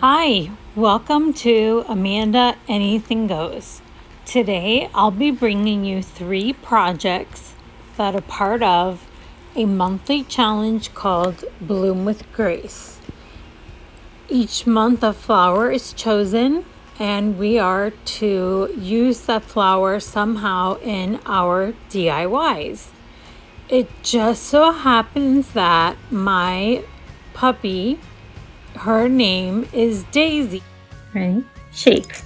Hi, welcome to Amanda Anything Goes. Today I'll be bringing you 3 projects that are part of a monthly challenge called Bloom with Grace. Each month a flower is chosen and we are to use that flower somehow in our DIYs. It just so happens that my puppy, her name is Daisy. Ready? Shake.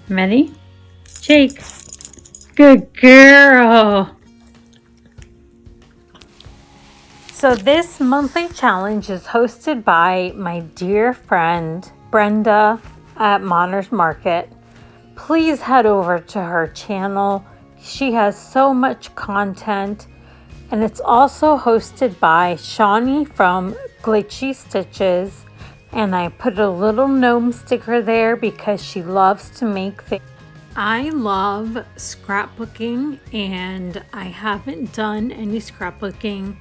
Ready? Shake. Good girl. So this monthly challenge is hosted by my dear friend Brenda at Monner's Market. Please head over to her channel. She has so much content, and it's also hosted by Shawnie from Glitzy Stitches. And I put a little gnome sticker there because she loves to make things. I love scrapbooking, and I haven't done any scrapbooking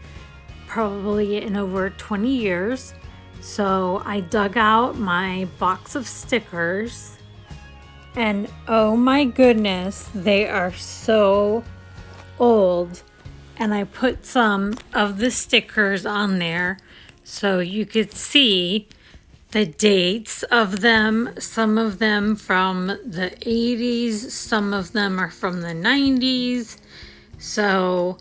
probably in over 20 years. So I dug out my box of stickers, and oh my goodness, they are so old. And I put some of the stickers on there so you could see the dates of them. Some of them from the 80s, some of them are from the 90s. So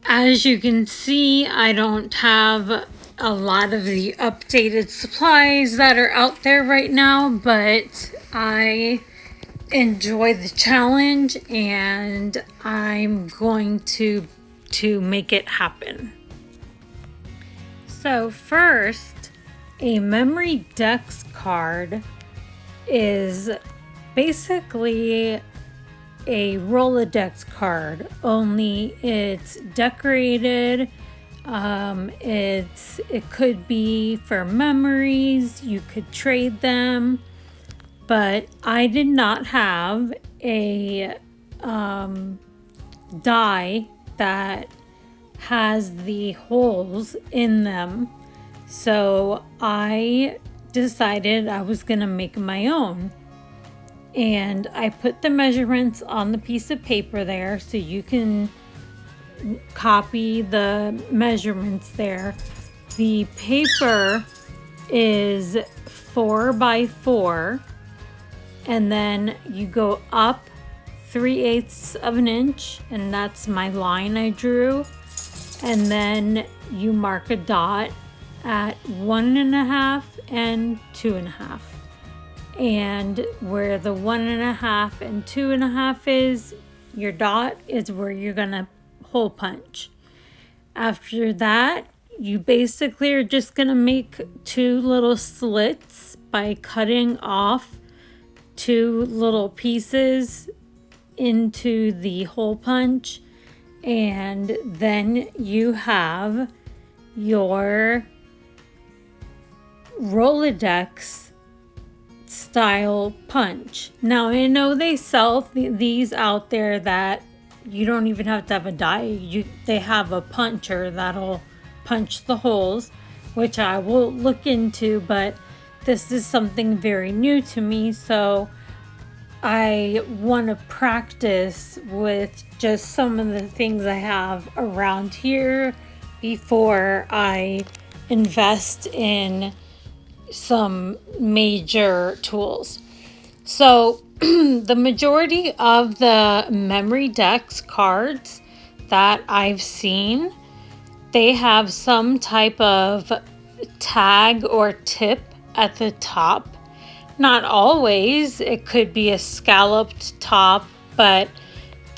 as you can see, I don't have a lot of the updated supplies that are out there right now, but I enjoy the challenge and I'm going to make it happen. So first, a memory decks card is basically a Rolodex card, only it's decorated. It could be for memories, you could trade them, but I did not have a die that has the holes in them, so I decided I was gonna make my own. And I put the measurements on the piece of paper there so you can copy the measurements there. The paper is 4 by 4, and then you go up 3/8 of an inch, and that's my line I drew. And then you mark a dot at 1.5 and 2.5. And where the 1.5 and 2.5 is, your dot is where you're gonna hole punch. After that, you basically are just gonna make 2 little slits by cutting off 2 little pieces into the hole punch, and then you have your Rolodex style punch. Now I know they sell these out there that you don't even have to have a die. They have a puncher that'll punch the holes, which I will look into, but this is something very new to me, so I want to practice with just some of the things I have around here before I invest in some major tools. So the majority of the memory decks cards that I've seen, they have some type of tag or tip at the top. Not always. It could be a scalloped top, but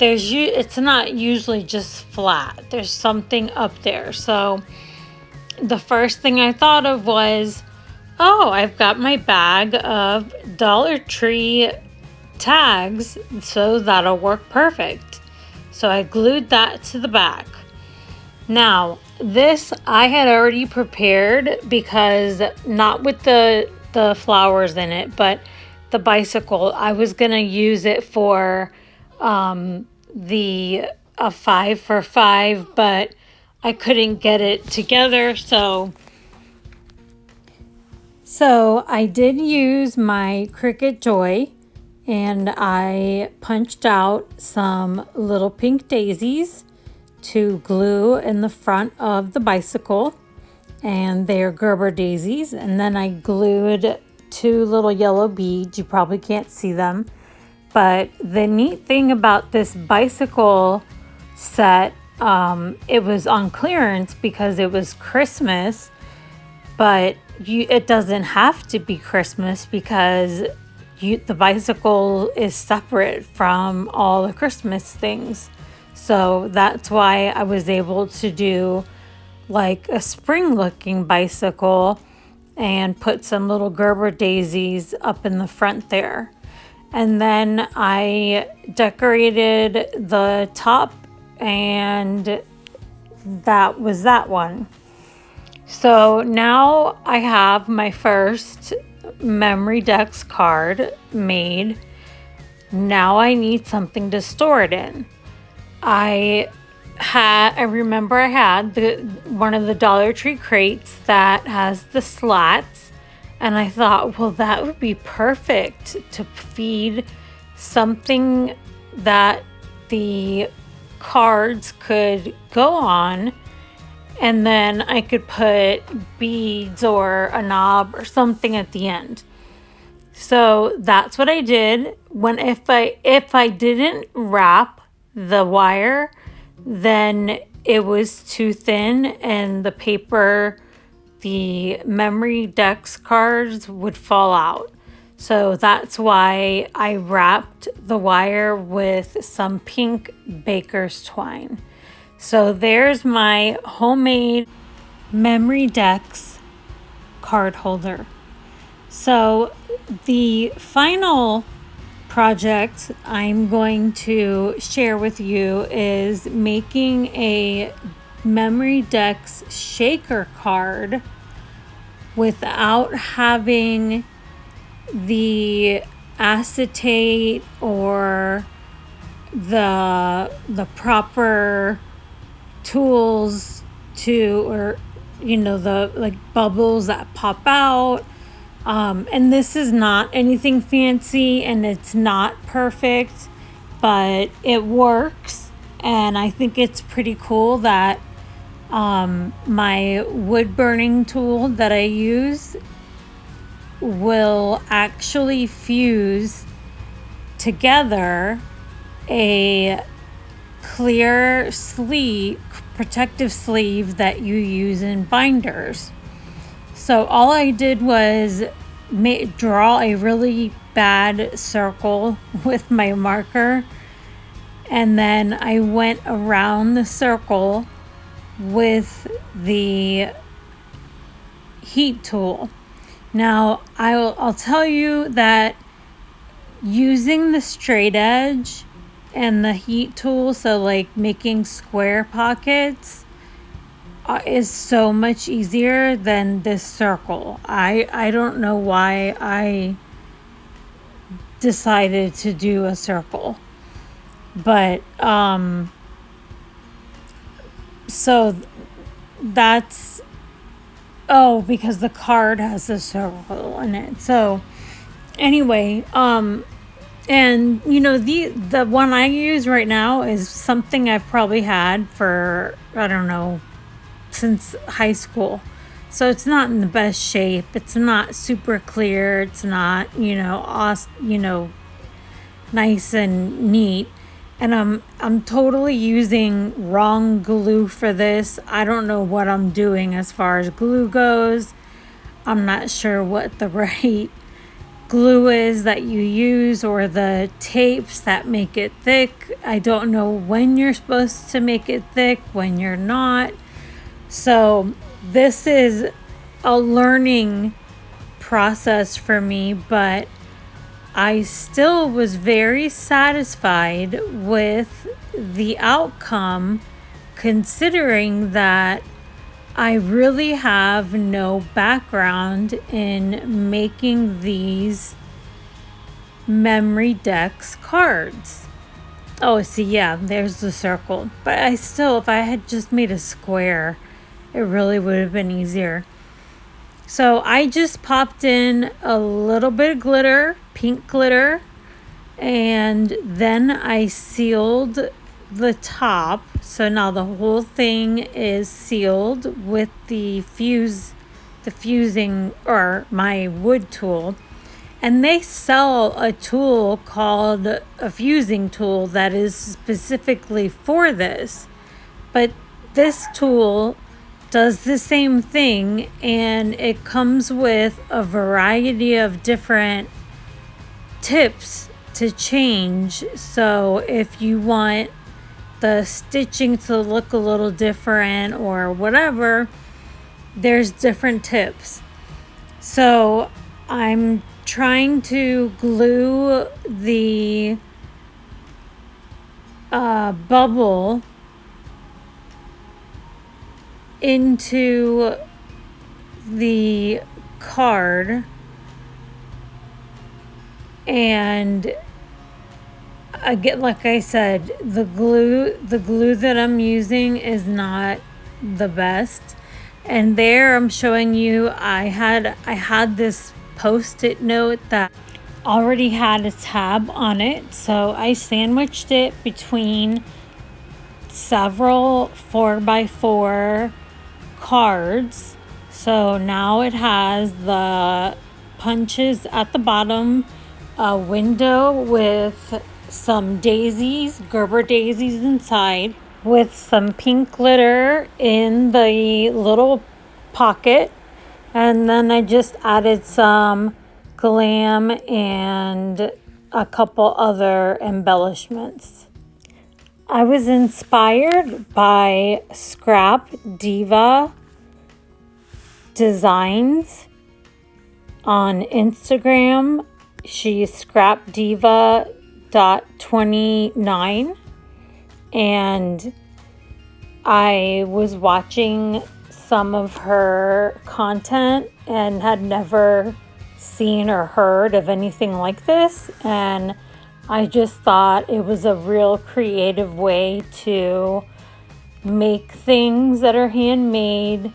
it's not usually just flat. There's something up there. So the first thing I thought of was, oh, I've got my bag of Dollar Tree tags, so that'll work perfect. So I glued that to the back. Now, this I had already prepared because not with the flowers in it, but the bicycle. I was gonna use it for the a 5 for 5, but I couldn't get it together, so I did use my Cricut Joy, and I punched out some little pink daisies to glue in the front of the bicycle, and they're Gerber daisies. And then I glued 2 little yellow beads. You probably can't see them, but the neat thing about this bicycle set, it was on clearance because it was Christmas, but it doesn't have to be Christmas because the bicycle is separate from all the Christmas things. So that's why I was able to do like a spring looking bicycle and put some little Gerber daisies up in the front there. And then I decorated the top, and that was that one. So now I have my first memory decks card made. Now I need something to store it in. I remember I had one of the Dollar Tree crates that has the slats, and I thought, well, that would be perfect to feed something that the cards could go on, and then I could put beads or a knob or something at the end. So that's what I did. If I didn't wrap the wire, then it was too thin, and the paper, the memory decks cards would fall out. So that's why I wrapped the wire with some pink baker's twine. So there's my homemade memory decks card holder. So the final project I'm going to share with you is making a memory decks shaker card without having the acetate or the proper tools or the like bubbles that pop out. And this is not anything fancy, and it's not perfect, but it works. And I think it's pretty cool that my wood burning tool that I use will actually fuse together a clear sleeve, protective sleeve that you use in binders. So all I did was draw a really bad circle with my marker, and then I went around the circle with the heat tool. Now I'll tell you that using the straight edge and the heat tool, so like making square pockets, is so much easier than this circle. I don't know why I decided to do a circle, but so that's because the card has a circle in it. So anyway, and the one I use right now is something I've probably had for, I don't know, since high school. So it's not in the best shape. It's not super clear. It's not, nice and neat. And I'm totally using wrong glue for this. I don't know what I'm doing as far as glue goes. I'm not sure what the right glue is that you use, or the tapes that make it thick. I don't know when you're supposed to make it thick, when you're not. So this is a learning process for me, but I still was very satisfied with the outcome, considering that I really have no background in making these Memory Decks cards. Oh, see, yeah, there's the circle. But I still, if I had just made a square, it really would have been easier. So I just popped in a little bit of glitter, pink glitter, and then I sealed the top. So now the whole thing is sealed with the fusing, or my wood tool. And they sell a tool called a fusing tool that is specifically for this. But this tool does the same thing, and it comes with a variety of different tips to change. So if you want the stitching to look a little different or whatever, there's different tips. So I'm trying to glue the bubble into the card, and again, like I said, the glue that I'm using is not the best. And there I'm showing you I had this post-it note that already had a tab on it, so I sandwiched it between several 4x4 cards. So now it has the punches at the bottom, a window with some daisies, Gerber daisies inside, with some pink glitter in the little pocket. And then I just added some glam and a couple other embellishments. I was inspired by Scrap Diva Designs on Instagram. She's scrapdiva.29, and I was watching some of her content and had never seen or heard of anything like this, and I just thought it was a real creative way to make things that are handmade,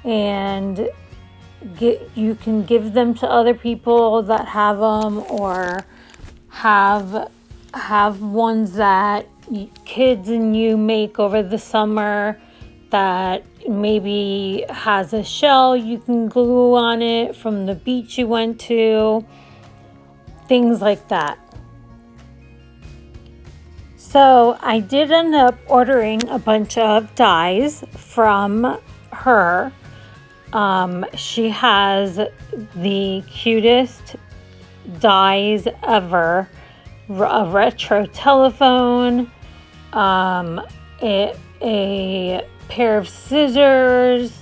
and you can give them to other people that have them, or have ones that kids and you make over the summer that maybe has a shell you can glue on it from the beach you went to, things like that. So I did end up ordering a bunch of dies from her. She has the cutest dies ever. A retro telephone, a pair of scissors,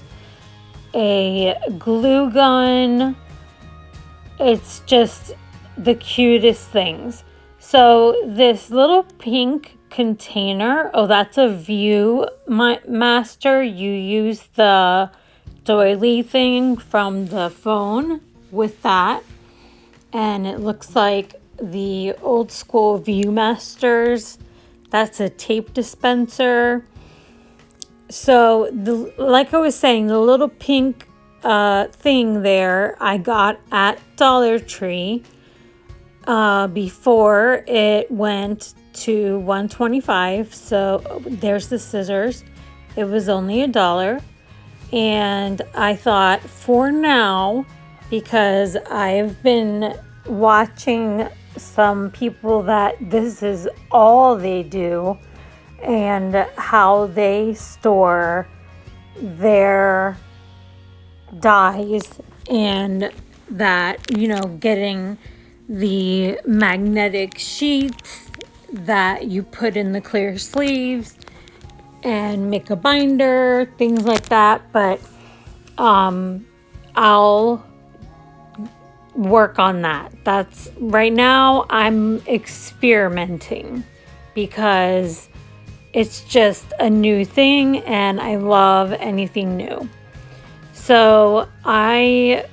a glue gun. It's just the cutest things. So this little pink container, oh, that's a View Master. You use the doily thing from the phone with that, and it looks like the old school Viewmasters. That's a tape dispenser. So like I was saying, the little pink thing there I got at Dollar Tree before it went to $1.25. So there's the scissors. It was only $1. And I thought, for now, because I've been watching some people that this is all they do, and how they store their dies, and that, you know, getting the magnetic sheets that you put in the clear sleeves and make a binder, things like that. But I'll work on that. That's right now I'm experimenting because it's just a new thing and I love anything new. So I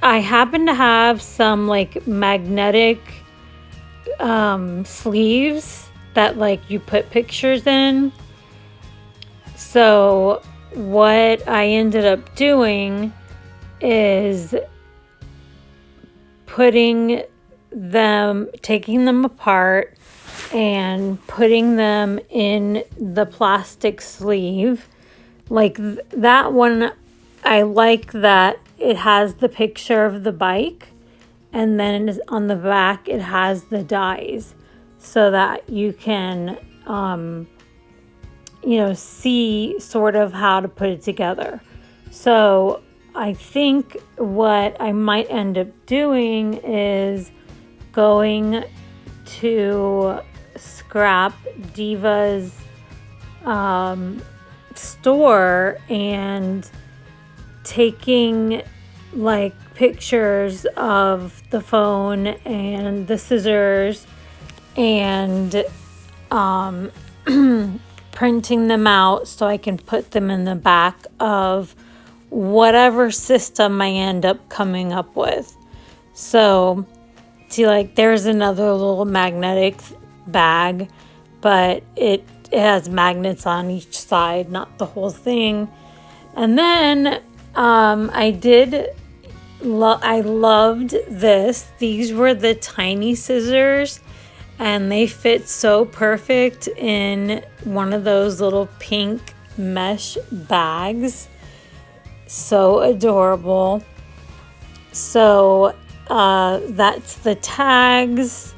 I happen to have some like magnetic sleeves that like you put pictures in. So what I ended up doing is taking them apart and putting them in the plastic sleeve. Like that one, I like that it has the picture of the bike, and then on the back it has the dies, so that you can see sort of how to put it together. So I think what I might end up doing is going to scrap Diva's store and taking like pictures of the phone and the scissors and printing them out so I can put them in the back of whatever system I end up coming up with. So see, like there's another little magnetic bag, but it has magnets on each side, not the whole thing. And then I loved this. These were the tiny scissors, and they fit so perfect in one of those little pink mesh bags. So adorable. So that's the tags,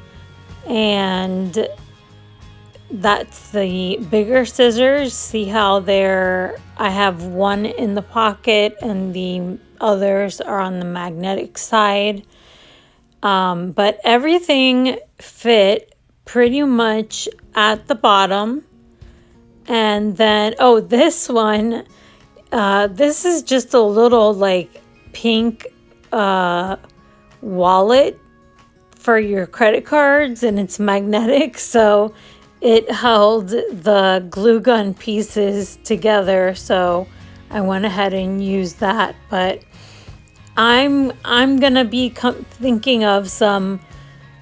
and that's the bigger scissors. See how I have one in the pocket and the others are on the magnetic side. But everything fit pretty much at the bottom. And then, this one, this is just a little like pink wallet for your credit cards, and it's magnetic, so it held the glue gun pieces together. So I went ahead and used that. But I'm gonna be thinking of some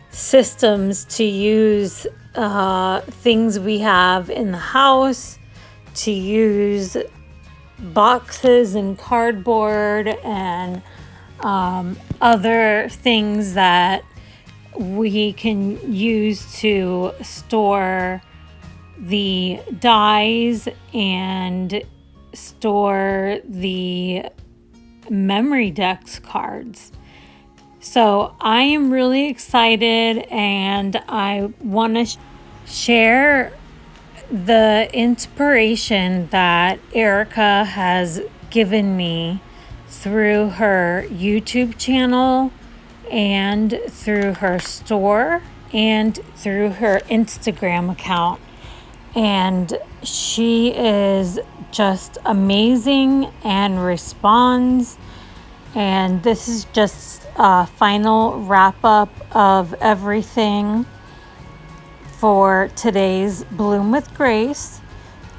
systems to use, things we have in the house, to use boxes and cardboard and other things that we can use to store the dies and store the memory decks cards. So I am really excited, and I want to share the inspiration that Erica has given me through her YouTube channel and through her store and through her Instagram account. And she is just amazing and responds. And this is just a final wrap up of everything for today's Bloom with Grace.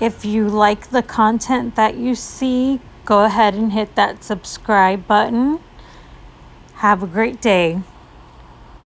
If you like the content that you see, go ahead and hit that subscribe button. Have a great day.